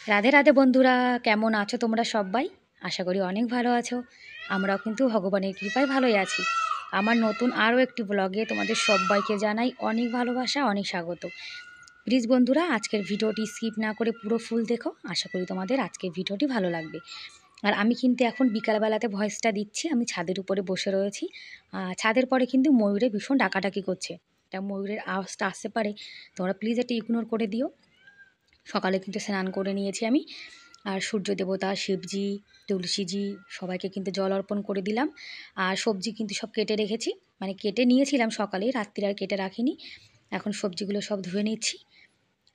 রাধে রাধে বন্ধুরা, কেমন আছো তোমরা সবাই? আশা করি অনেক ভালো আছো। আমরাও কিন্তু ভগবানের কৃপায় ভালোই আছি। আমার নতুন আরও একটি ব্লগে তোমাদের সবাইকে জানাই অনেক ভালোবাসা, অনেক স্বাগত। প্লিজ বন্ধুরা, আজকের ভিডিওটি স্কিপ না করে পুরো ফুল দেখো। আশা করি তোমাদের আজকের ভিডিওটি ভালো লাগবে। আর আমি কিন্তু এখন বিকালবেলাতে ভয়েসটা দিচ্ছি, আমি ছাদের উপরে বসে রয়েছি। ছাদের পরে কিন্তু ময়ূরে ভীষণ ডাকাডাকি করছে। এটা ময়ূরের আওয়াজটা আসতে পারে, তোমরা প্লিজ এটা ইগনোর করে দিও। সকালে কিন্তু স্নান করে নিয়েছি আমি। আর সূর্য দেবতা, শিবজি, তুলসীজি সবাইকে কিন্তু জল অর্পণ করে দিলাম। আর সবজি কিন্তু সব কেটে রেখেছি, মানে কেটে নিয়েছিলাম সকালে, রাত্রিরে আর কেটে রাখিনি। এখন সবজিগুলো সব ধুয়ে নিচ্ছি।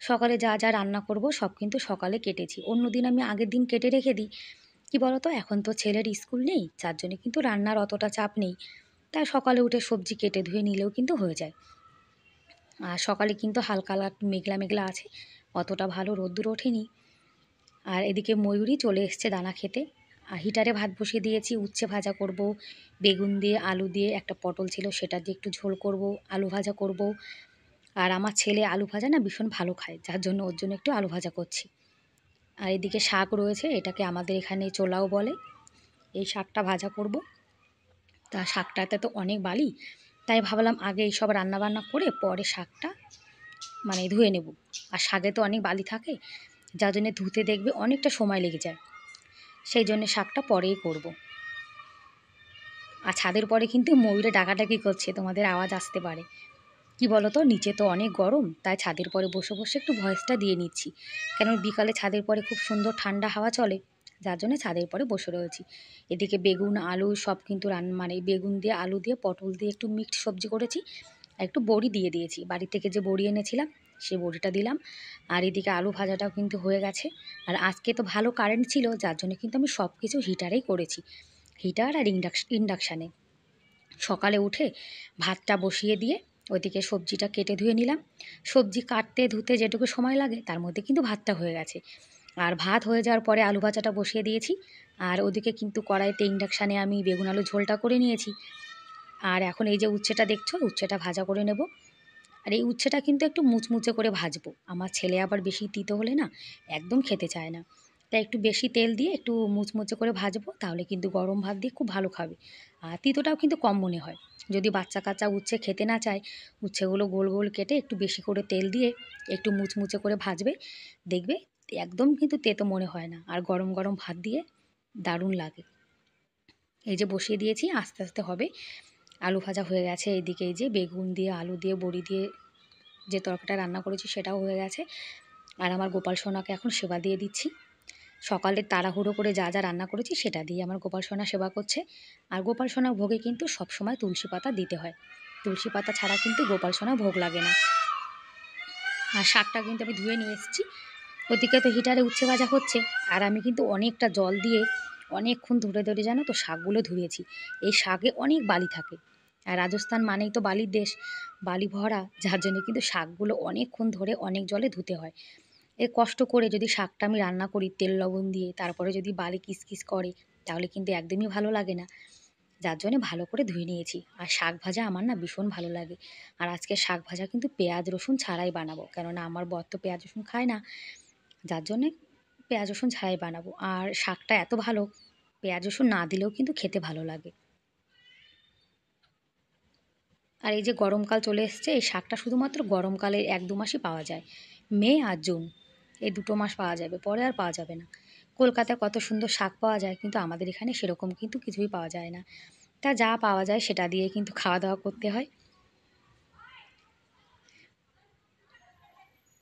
সকালে যা যা রান্না করব সব কিন্তু সকালে কেটেছি। অন্য দিন আমি আগের দিন কেটে রেখে দিই। কী বলো তো, এখন তো ছেলের স্কুল নেই, যার জন্যে কিন্তু রান্নার অতটা চাপ নেই। তাই সকালে উঠে সবজি কেটে ধুয়ে নিলেও কিন্তু হয়ে যায়। আর সকালে কিন্তু হালকা মেঘলা মেঘলা আছে, অতটা ভালো রোদ্দুর ওঠেনি। আর এদিকে ময়ূরী চলে এসছে দানা খেতে। আর হিটারে ভাত বসিয়ে দিয়েছি, উচ্ছে ভাজা করব, বেগুন দিয়ে আলু দিয়ে, একটা পটল ছিল সেটা দিয়ে একটু ঝোল করব, আলু ভাজা করব। আর আমার ছেলে আলু ভাজা না ভীষণ ভালো খায়, যার জন্য ওর জন্য একটু আলু ভাজা করছি। আর এদিকে শাক রয়েছে, এটাকে আমাদের এখানে চোলাও বলে। এই শাকটা ভাজা করব। তা শাকটাতে তো অনেক বালি, তাই ভাবলাম আগে এইসব রান্নাবান্না করে পরে শাকটা মানে ধুয়ে নেব। আর শাকে তো অনেক বালি থাকে, যার জন্যে ধুতে দেখবে অনেকটা সময় লেগে যায়। সেই জন্য শাকটা পরেই করব। আর ছাদের পরে কিন্তু ময়ূরে ডাকাডাকি করছে, তোমাদের আওয়াজ আসতে পারে। কি বলো তো, নিচে তো অনেক গরম, তাই ছাদের পরে বসে বসে একটু ভয়েসটা দিয়ে নিচ্ছি। কেন বিকালে ছাদের পরে খুব সুন্দর ঠান্ডা হাওয়া চলে, যার জন্য ছাদের পরে বসে রয়েছি। এদিকে বেগুন আলু সব কিন্তু মানে বেগুন দিয়ে আলু দিয়ে পটল দিয়ে একটু মিক্সড সবজি করেছি। আর একটু বড়ি দিয়ে দিয়েছি, বাড়ি থেকে যে বড়ি এনেছিলাম সেই বড়িটা দিলাম। আর এদিকে আলু ভাজাটাও কিন্তু হয়ে গেছে। আর আজকে তো ভালো কারেন্ট ছিল, যার জন্য কিন্তু আমি সব কিছু হিটারেই করেছি, হিটার আর ইন্ডাকশানে। সকালে উঠে ভাতটা বসিয়ে দিয়ে ওইদিকে সবজিটা কেটে ধুয়ে নিলাম। সবজি কাটতে ধুতে যেটুকু সময় লাগে তার মধ্যে কিন্তু ভাতটা হয়ে গেছে। আর ভাত হয়ে যাওয়ার পরে আলু ভাজাটা বসিয়ে দিয়েছি। আর ওদিকে কিন্তু কড়াইতে ইন্ডাকশানে আমি বেগুন আলু ঝোলটা করে নিয়েছি। আর এখন এই যে উচ্ছেটা দেখছো, উচ্ছেটা ভাজা করে নেব। আর এই উচ্ছেটা কিন্তু একটু মুচমুচে করে ভাজবো, আমার ছেলে আবার বেশি তিতো হলে না একদম খেতে চায় না। তাই একটু বেশি তেল দিয়ে একটু মুচমুচে করে ভাজবো, তাহলে কিন্তু গরম ভাত দিয়ে খুব ভালো খাবে। আর তিতোটাও কিন্তু কম মনে হয়। যদি বাচ্চা কাচ্চা উচ্ছে খেতে না চায়, উচ্ছেগুলো গোল গোল কেটে একটু বেশি করে তেল দিয়ে একটু মুচমুচে করে ভাজবে, দেখবে একদম কিন্তু তেতো মনে হয় না, আর গরম গরম ভাত দিয়ে দারুণ লাগে। এই যে বসিয়ে দিয়েছি, আস্তে আস্তে হবে। আলু ভাজা হয়ে গেছে, এদিকে এই যে বেগুন দিয়ে আলু দিয়ে বড়ি দিয়ে যে তরকারিটা রান্না করেছি সেটাও হয়ে গেছে। আর আমার গোপাল সোনাকে এখন সেবা দিয়ে দিচ্ছি। সকালে তাড়াহুড়ো করে যা যা রান্না করেছি সেটা দিয়ে আমার গোপাল সোনা সেবা করছে। আর গোপাল সোনার ভোগে কিন্তু সবসময় তুলসী পাতা দিতে হয়, তুলসী পাতা ছাড়া কিন্তু গোপাল সোনা ভোগ লাগে না। আর শাকটা কিন্তু আমি ধুয়ে নিয়ে এসেছি। ওদিকে তো হিটারে উচ্ছে ভাজা হচ্ছে, আর আমি কিন্তু অনেকটা জল দিয়ে অনেকক্ষণ ধরে ধরে জানো তো শাকগুলো ধুয়েছি। এই শাকে অনেক বালি থাকে, আর রাজস্থান মানেই তো বালির দেশ, বালি ভরা, যার জন্য কিন্তু শাকগুলো অনেকক্ষণ ধরে অনেক জলে ধুতে হয়। এ কষ্ট করে যদি শাকটা আমি রান্না করি তেল লবণ দিয়ে, তারপরে যদি বালি কিসকিস করে, তাহলে কিন্তু একদমই ভালো লাগে না। যার জন্যে ভালো করে ধুয়ে নিয়েছি। আর শাক ভাজা আমার না ভীষণ ভালো লাগে। আর আজকে শাক ভাজা কিন্তু পেঁয়াজ রসুন ছাড়াই বানাবো, কেননা আমার বর তো পেঁয়াজ রসুন খায় না, যার জন্যে পেঁয়াজ রসুন ছাড়াই বানাবো। আর শাকটা এত ভালো, পেঁয়াজ রসুন না দিলেও কিন্তু খেতে ভালো লাগে। আর এই যে গরমকাল চলে এসছে, এই শাকটা শুধুমাত্র গরমকালের 1-2 মাসই পাওয়া যায়, মে আর জুন, এই 2টো মাস পাওয়া যাবে, পরে আর পাওয়া যাবে না। কলকাতায় কত সুন্দর শাক পাওয়া যায়, কিন্তু আমাদের এখানে সেরকম কিন্তু কিছুই পাওয়া যায় না। তা যা পাওয়া যায় সেটা দিয়ে কিন্তু খাওয়া দাওয়া করতে হয়।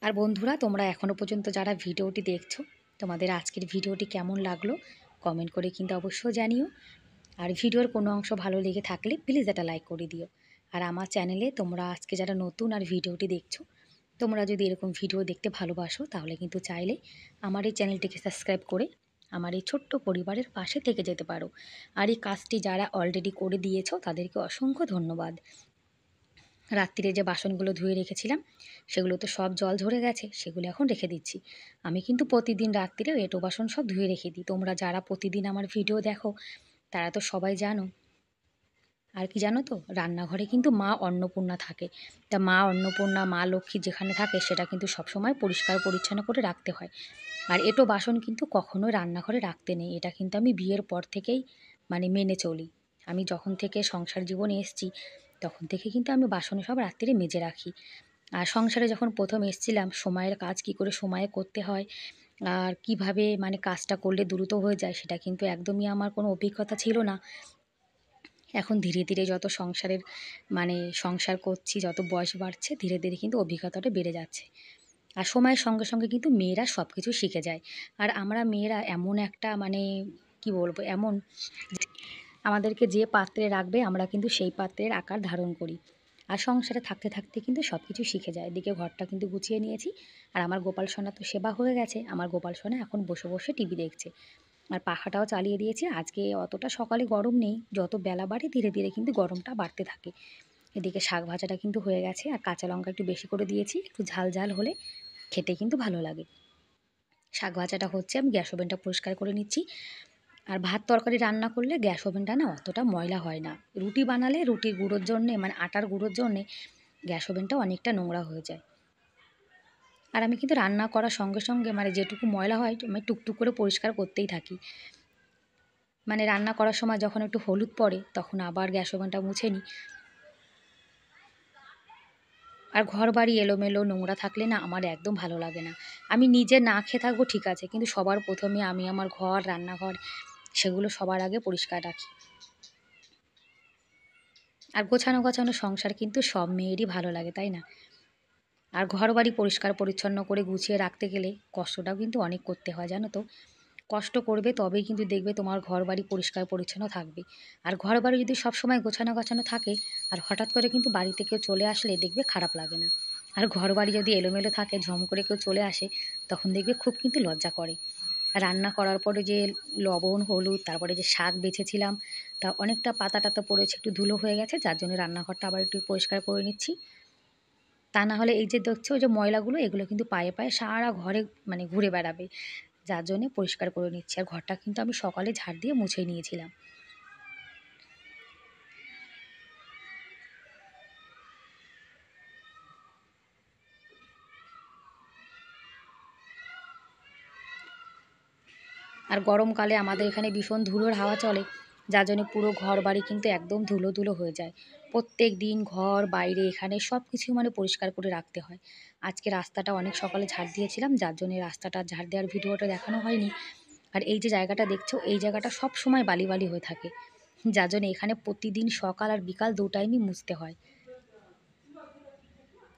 আর বন্ধুরা, তোমরা এখনও পর্যন্ত যারা ভিডিওটি দেখছো, তোমাদের আজকের ভিডিওটি কেমন লাগলো কমেন্ট করে কিন্তু অবশ্যই জানিও। আর ভিডিওর কোনো অংশ ভালো লেগে থাকলে প্লিজ একটা লাইক করে দিও। আর আমার চ্যানেলে তোমরা আজকে যারা নতুন আর ভিডিওটি দেখছো, তোমরা যদি এরকম ভিডিও দেখতে ভালোবাসো, তাহলে কিন্তু চাইলে আমার এই চ্যানেলটিকে সাবস্ক্রাইব করে আমার এই ছোট্ট পরিবারের পাশে থেকে যেতে পারো। আর এই কাজটি যারা অলরেডি করে দিয়েছো তাদেরকে অসংখ্য ধন্যবাদ। রাত্রিরে যে বাসনগুলো ধুয়ে রেখেছিলাম সেগুলো তো সব জল ঝরে গেছে, সেগুলো এখন রেখে দিচ্ছি। আমি কিন্তু প্রতিদিন রাত্রিরে এঁটো বাসন সব ধুয়ে রেখে দিই, তোমরা যারা প্রতিদিন আমার ভিডিও দেখো তারা তো সবাই জানো। আর কি জানো তো, রান্নাঘরে কিন্তু মা অন্নপূর্ণা থাকে। তা মা অন্নপূর্ণা, মা লক্ষ্মী যেখানে থাকে সেটা কিন্তু সবসময় পরিষ্কার পরিচ্ছন্ন করে রাখতে হয়। আর এঁটো বাসন কিন্তু কখনোই রান্নাঘরে রাখতে নেই, এটা কিন্তু আমি বিয়ের পর থেকেই মানে মেনে চলি। আমি যখন থেকে সংসার জীবনে এসেছি তখন থেকে কিন্তু আমি বাসন সব রাত্রিরে মেজে রাখি। আর সংসারে যখন প্রথম এসেছিলাম সময়ের কাজ কী করে সময়ে করতে হয় আর কিভাবে মানে কাজটা করলে দ্রুত হয়ে যায় সেটা কিন্তু একদমই আমার কোনো অভিজ্ঞতা ছিল না। এখন ধীরে ধীরে যত সংসারের মানে সংসার করছি, যত বয়স বাড়ছে ধীরে ধীরে কিন্তু অভিজ্ঞতাটা বেড়ে যাচ্ছে। আর সময়ের সঙ্গে সঙ্গে কিন্তু মেয়েরা সব কিছু শিখে যায়। আর আমরা মেয়েরা এমন একটা মানে কি বলবো, এমন আমাদেরকে যে পাত্রে রাখবে আমরা কিন্তু সেই পাত্রের আকার ধারণ করি। আর সংসারে থাকতে থাকতে কিন্তু সব কিছু শিখে যায়। এদিকে ঘরটা কিন্তু গুছিয়ে নিয়েছি। আর আমার গোপাল সোনা তো সেবা হয়ে গেছে, আমার গোপাল সোনা এখন বসে বসে টিভি দেখছে। আর পাখাটাও চালিয়ে দিয়েছি। আজকে অতটা সকালে গরম নেই, যত বেলা বাড়ে ধীরে ধীরে কিন্তু গরমটা বাড়তে থাকে। এদিকে শাক ভাজাটা কিন্তু হয়ে গেছে, আর কাঁচা লঙ্কা একটু বেশি করে দিয়েছি, একটু ঝাল ঝাল হলে খেতে কিন্তু ভালো লাগে। শাক ভাজাটা হচ্ছে, আমি গ্যাস ওভেনটা পরিষ্কার করে নিচ্ছি। আর ভাত তরকারি রান্না করলে গ্যাস ওভেনটা না অতটা ময়লা হয় না। রুটি বানালে রুটির গুঁড়োর জন্যে মানে আটার গুঁড়োর জন্যে গ্যাস ওভেনটা অনেকটা নোংরা হয়ে যায়। আর আমি কিন্তু রান্না করার সঙ্গে সঙ্গে মানে যেটুকু ময়লা হয় আমি টুকটুক করে পরিষ্কার করতেই থাকি। মানে রান্না করার সময় যখন একটু হলুদ পড়ে তখন আবার গ্যাস ওভেনটা মুছে নিই। আর ঘর বাড়ি এলোমেলো নোংরা থাকলে না আমার একদম ভালো লাগে না। আমি নিজে না খেয়ে থাকবো ঠিক আছে, কিন্তু সবার প্রথমে আমি আমার ঘর, রান্নাঘর সেগুলো সবার আগে পরিষ্কার রাখি। আর গোছানো গোছানো সংসার কিন্তু সব মেয়েরই ভালো লাগে, তাই না? আর ঘর বাড়ি পরিষ্কার পরিচ্ছন্ন করে গুছিয়ে রাখতে গেলে কষ্টটাও কিন্তু অনেক করতে হয়, জানো তো? কষ্ট করবে তবেই কিন্তু দেখবে তোমার ঘর বাড়ি পরিষ্কার পরিচ্ছন্ন থাকবে। আর ঘর বাড়ি যদি সবসময় গোছানো গোছানো থাকে আর হঠাৎ করে কিন্তু বাড়িতে কেউ চলে আসলে দেখবে খারাপ লাগে না। আর ঘর বাড়ি যদি এলোমেলো থাকে ঝম করে কেউ চলে আসে তখন দেখবে খুব কিন্তু লজ্জা করে। আর রান্না করার পরে যে লবণ হলুদ তারপরে যে শাক বেছেছিলাম তা অনেকটা পাতা টাতা পড়েছে, একটু ধুলো হয়ে গেছে, যার জন্য রান্নাঘরটা আবার একটু পরিষ্কার করে নিচ্ছি। তা না হলে এই যে দেখছো ওই যে ময়লাগুলো এগুলো কিন্তু পায়ে পায়ে সারা ঘরে মানে ঘুরে বেড়াবে, যার জন্যে পরিষ্কার করে নিচ্ছি। আর ঘরটা কিন্তু আমি সকালে ঝাড় দিয়ে মুছে নিয়েছিলাম। আর গরমকালে আমাদের এখানে ভীষণ ধুলোর হাওয়া চলে, যার জন্য পুরো ঘর বাড়ি কিন্তু একদম ধুলো ধুলো হয়ে যায়। প্রত্যেক দিন ঘর বাইরে এখানে সব কিছুই মানে পরিষ্কার করে রাখতে হয়। আজকে রাস্তাটা অনেক সকালে ঝাড় দিয়েছিলাম, যার জন্য রাস্তাটা ঝাড় দেওয়ার ভিডিওটা দেখানো হয়নি। আর এই যে জায়গাটা দেখছো এই জায়গাটা সব সময় বালি বালি হয়ে থাকে, যার জন্য এখানে প্রতিদিন সকাল আর বিকাল দু টাইমই মুছতে হয়।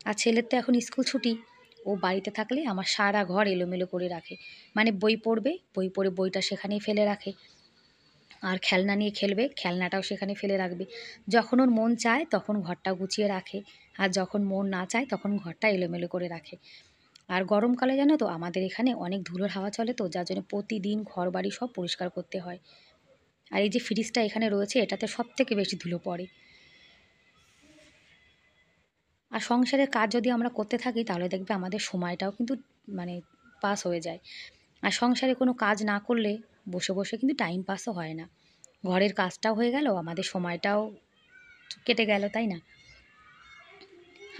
আর ছেলের তো এখন স্কুল ছুটি, ও বাড়িতে থাকলে আমার সারা ঘর এলোমেলো করে রাখে। মানে বই পড়বে, বই পড়ে বইটা সেখানেই ফেলে রাখে। আর খেলনা নিয়ে খেলবে, খেলনাটাও সেখানে ফেলে রাখবে। যখন ওর মন চায় তখন ঘরটা গুছিয়ে রাখে, আর যখন মন না চায় তখন ঘরটা এলোমেলো করে রাখে। আর গরমকালে জানো তো আমাদের এখানে অনেক ধুলোর হাওয়া চলে, তো যার জন্য প্রতিদিন ঘর বাড়ি সব পরিষ্কার করতে হয়। আর এই যে ফ্রিজটা এখানে রয়েছে এটাতে সব থেকে বেশি ধুলো পড়ে। আর সংসারের কাজ যদি আমরা করতে থাকি তাহলে দেখবে আমাদের সময়টাও কিন্তু মানে পাস হয়ে যায়। আর সংসারে কোনো কাজ না করলে বসে বসে কিন্তু টাইম পাসও হয় না। ঘরের কাজটাও হয়ে গেল, আমাদের সময়টাও কেটে গেল, তাই না?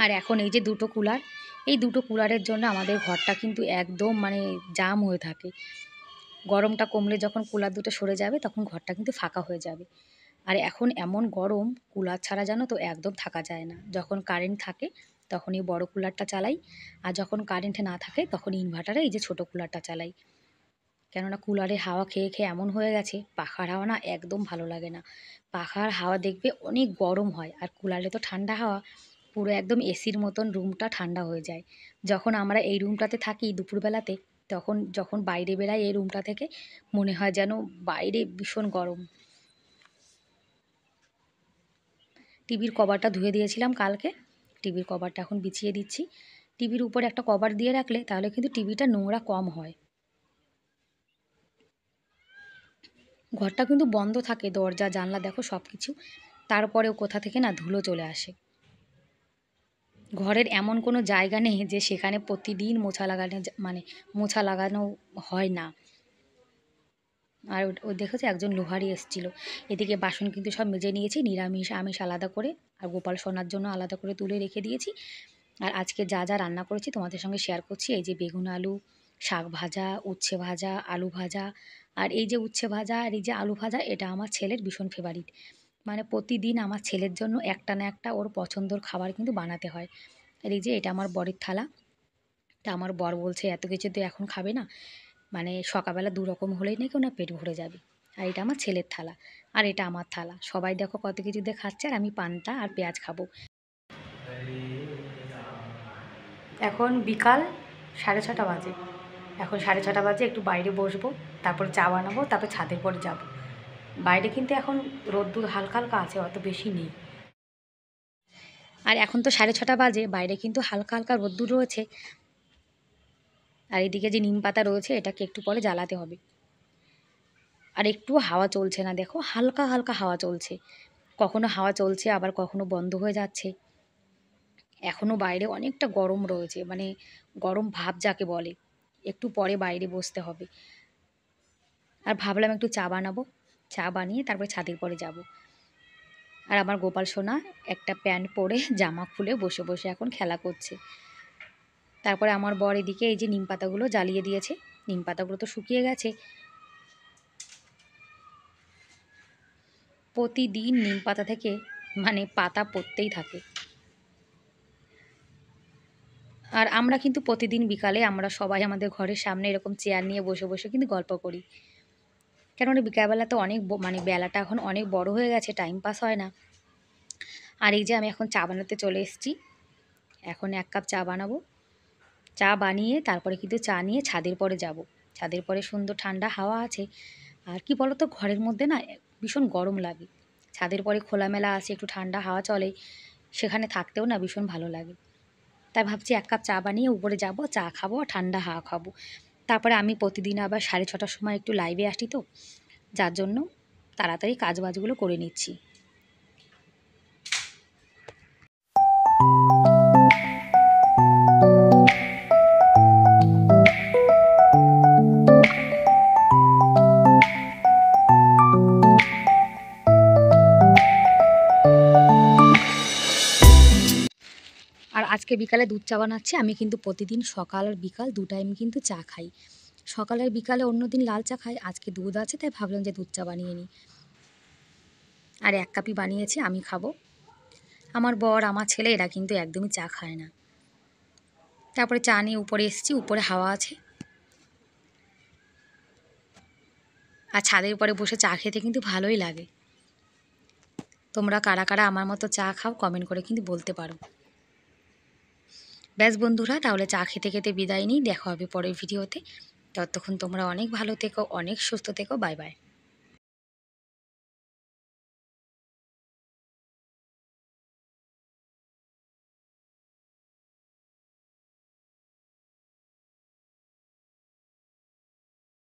আর এখন এই যে দুটো কুলার, এই দুটো কুলারের জন্য আমাদের ঘরটা কিন্তু একদম মানে জাম হয়ে থাকে। গরমটা কমলে যখন কুলার দুটো সরে যাবে তখন ঘরটা কিন্তু ফাঁকা হয়ে যাবে। আর এখন এমন গরম, কুলার ছাড়া জানো তো একদম থাকা যায় না। যখন কারেন্ট থাকে তখন এই বড় কুলারটা চালাই, আর যখন কারেন্ট না থাকে তখন ইনভার্টারে এই যে ছোটো কুলারটা চালাই। কেননা কুলারের হাওয়া খেয়ে খেয়ে এমন হয়ে গেছে পাখার হাওয়া না একদম ভালো লাগে না। পাখার হাওয়া দেখবে অনেক গরম হয়, আর কুলারে তো ঠান্ডা হাওয়া, পুরো একদম এসির মতন রুমটা ঠান্ডা হয়ে যায়। যখন আমরা এই রুমটাতে থাকি দুপুরবেলাতে তখন যখন বাইরে বেরাই এই রুমটা থেকে মনে হয় যেন বাইরে ভীষণ গরম। টিভির কভারটা ধুয়ে দিয়েছিলাম কালকে, টিভির কভারটা এখন বিছিয়ে দিচ্ছি। টিভির উপরে একটা কভার দিয়ে রাখলে তাহলে কিন্তু টিভিটা নোংরা কম হয়। ঘরটা কিন্তু বন্ধ থাকে, দরজা জানলা দেখো সব কিছু, তারপরেও কোথা থেকে না ধুলো চলে আসে। ঘরের এমন কোনো জায়গা নেই যে সেখানে প্রতিদিন মোছা লাগানো মানে মোছা লাগানো হয় না। আর ওই দেখেছো একজন লোহারি এসেছিল। এদিকে বাসন কিন্তু সব মেজে নিয়েছি, নিরামিষ আমিষ আলাদা করে, আর গোপাল সোনার জন্য আলাদা করে তুলে রেখে দিয়েছি। আর আজকে যা যা রান্না করেছি তোমাদের সঙ্গে শেয়ার করছি। এই যে বেগুন আলু, শাক ভাজা, উচ্ছে ভাজা, আলু ভাজা। আর এই যে উচ্ছে ভাজা আর এই যে আলু ভাজা, এটা আমার ছেলের ভীষণ ফেভারিট। মানে প্রতিদিন আমার ছেলের জন্য একটা না একটা ওর পছন্দর খাবার কিন্তু বানাতে হয়। আর এই যে এটা আমার বরের থালা। তা আমার বর বলছে এত কিছু তো এখন খাবে না, মানে সকালবেলা দু রকম হলেই নাকি ওনার পেট ভরে যাবে। আর এটা আমার ছেলের থালা, আর এটা আমার থালা। সবাই দেখো কত কিছু দিয়ে খাচ্ছে, আর আমি পান্তা আর পেঁয়াজ খাবো। এখন বিকাল 6:30 বাজে। এখন 6:30 বাজে, একটু বাইরে বসবো, তারপর চা বানাবো, তারপর ছাদের পরে যাব। বাইরে কিন্তু এখন রোদ্দুর হালকা হালকা আছে, অত বেশি নেই। আর এখন তো 6:30 বাজে, বাইরে কিন্তু হালকা হালকা রোদ্দুর রয়েছে। আর এদিকে যে নিম পাতা রয়েছে, এটাকে একটু পরে জ্বালাতে হবে। আর একটু হাওয়া চলছে না, দেখো হালকা হালকা হাওয়া চলছে। কখনো হাওয়া চলছে, আবার কখনো বন্ধ হয়ে যাচ্ছে। এখনও বাইরে অনেকটা গরম রয়েছে, মানে গরম ভাব যাকে বলে। একটু পরে বাইরে বসতে হবে। আর ভাবলাম একটু চা বানাবো, চা বানিয়ে তারপরে ছাদের পরে যাব। আর আমার গোপাল সোনা একটা প্যান্ট পরে জামা খুলে বসে বসে এখন খেলা করছে। তারপরে আমার বর এদিকে এই যে নিম পাতাগুলো জ্বালিয়ে দিয়েছে। নিম পাতাগুলো তো শুকিয়ে গেছে। প্রতিদিন নিম পাতা থেকে মানে পাতা পড়তেই থাকে। আর আমরা কিন্তু প্রতিদিন বিকালে আমরা সবাই আমাদের ঘরের সামনে এরকম চেয়ার নিয়ে বসে বসে কিন্তু গল্প করি। কেননা বিকালবেলা তো অনেক মানে বেলাটা এখন অনেক বড় হয়ে গেছে, টাইম পাস হয় না। আর এই যে আমি এখন চা বানাতে চলে এসেছি। এখন 1 কাপ চা বানাবো। চা বানিয়ে তারপরে কিন্তু চা নিয়ে ছাদের পরে যাব। ছাদের পরে সুন্দর ঠান্ডা হাওয়া আছে। আর কি বলো তো, ঘরের মধ্যে না ভীষণ গরম লাগে। ছাদের পরে খোলামেলা আছে, একটু ঠান্ডা হাওয়া চলে, সেখানে থাকতেও না ভীষণ ভালো লাগে। তাই ভাবছি 1 কাপ চা বানিয়ে উপরে যাব, চা খাবো আর ঠান্ডা হাওয়া খাবো। তারপরে আমি প্রতিদিন আবার 6:30টার সময় একটু লাইভে আসি তো, যার জন্য তাড়াতাড়ি কাজ বাজগুলো করে নিচ্ছি। আর আজকে বিকালে দুধ চা বানাচ্ছি। আমি কিন্তু প্রতিদিন সকাল আর বিকাল 2 টাইম কিন্তু চা খাই। সকাল আর বিকালে অন্যদিন লাল চা খাই, আজকে দুধ আছে তাই ভাবলাম যে দুধ চা বানিয়ে নিই। আর 1 কাপই বানিয়েছি, আমি খাবো। আমার বর, আমার ছেলে এরা কিন্তু একদমই চা খায় না। তারপরে চা নিয়ে উপরে এসেছি, উপরে হাওয়া আছে। আর ছাদের উপরে বসে চা খেতে কিন্তু ভালোই লাগে। তোমরা কারা কারা আমার মতো চা খাও কমেন্ট করে কিন্তু বলতে পারো। ব্যাস বন্ধুরা, তাহলে চা খেতে খেতে বিদায় নিই, দেখা হবে পরের ভিডিওতে। ততক্ষণ তোমরা অনেক ভালো থেকো, অনেক সুস্থ থেকো। Bye bye.